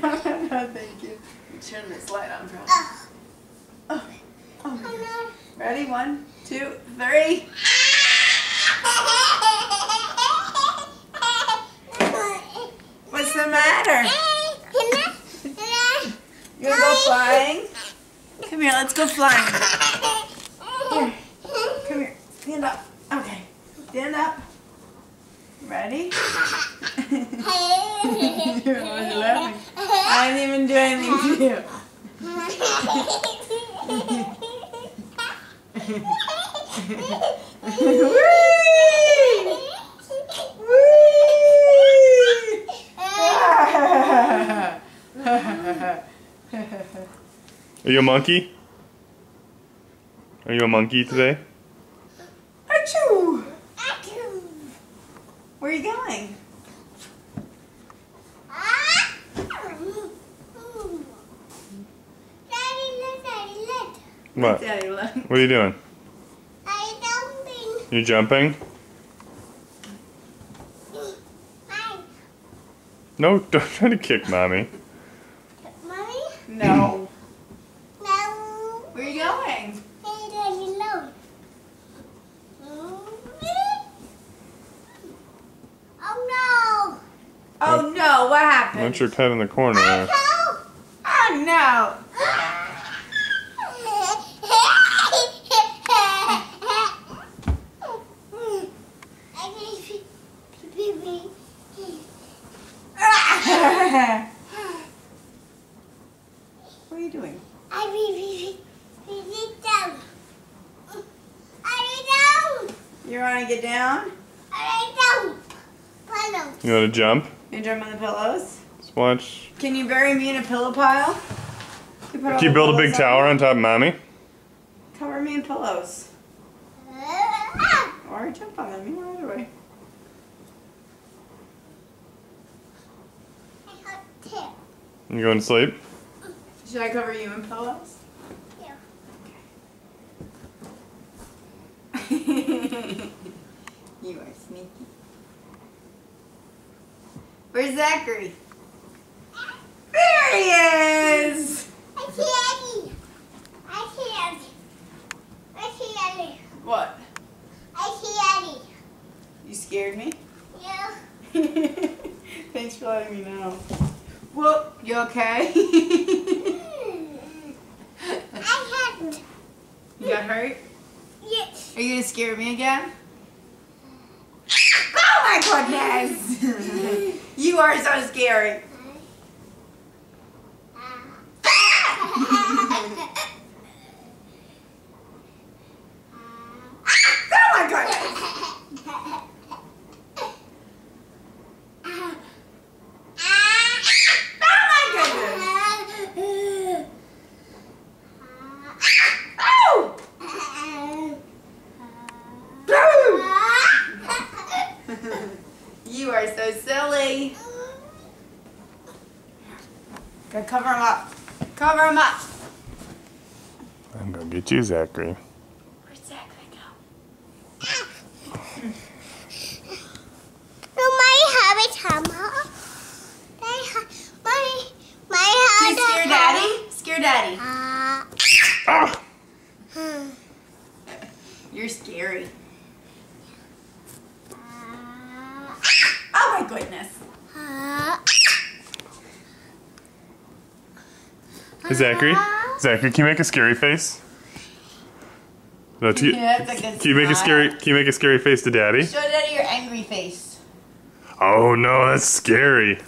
No, thank you. Turn this light on, bro. Oh. Ready? 1, 2, 3. What's the matter? You wanna go flying? Come here, let's go flying. Here. Come here. Stand up. Okay. Stand up. Ready? You're laughing. I didn't even do anything to you. Are you a monkey? Are you a monkey today? Achoo! Where are you going? What? Daddy, look. What are you doing? I'm jumping. You're jumping? No, don't try to kick mommy. Mommy? No. No. Where are you going? Hey, Daddy, no. Oh no! Oh no, what happened? That's your head in the corner there. Oh no! What are you doing? You want to get down? You want to jump? You jump on the pillows? Let's watch. Can you bury me in a pillow pile? Can you build a big tower on top of mommy? Cover me in pillows. Or jump on them, either way. You going to sleep? Should I cover you in pillows? You are sneaky. Where's Zachary? There he is! What? You scared me? Thanks for letting me know. Whoop, you okay? You got hurt? Yes. Are you gonna scare me again? Oh my goodness! You are so scary. Oh my goodness! You are so silly. Go cover him up. Cover him up. I'm going to get you, Zachary. Where's Zachary go? Can you scare Daddy? Scare Daddy. Ah! You're scary. Oh my goodness. Hey, Zachary. Zachary, can you make a scary face? No, Yeah, it's like a can you make a smile. scary? Can you make a scary face to Daddy? Show Daddy your angry face. Oh no, that's scary.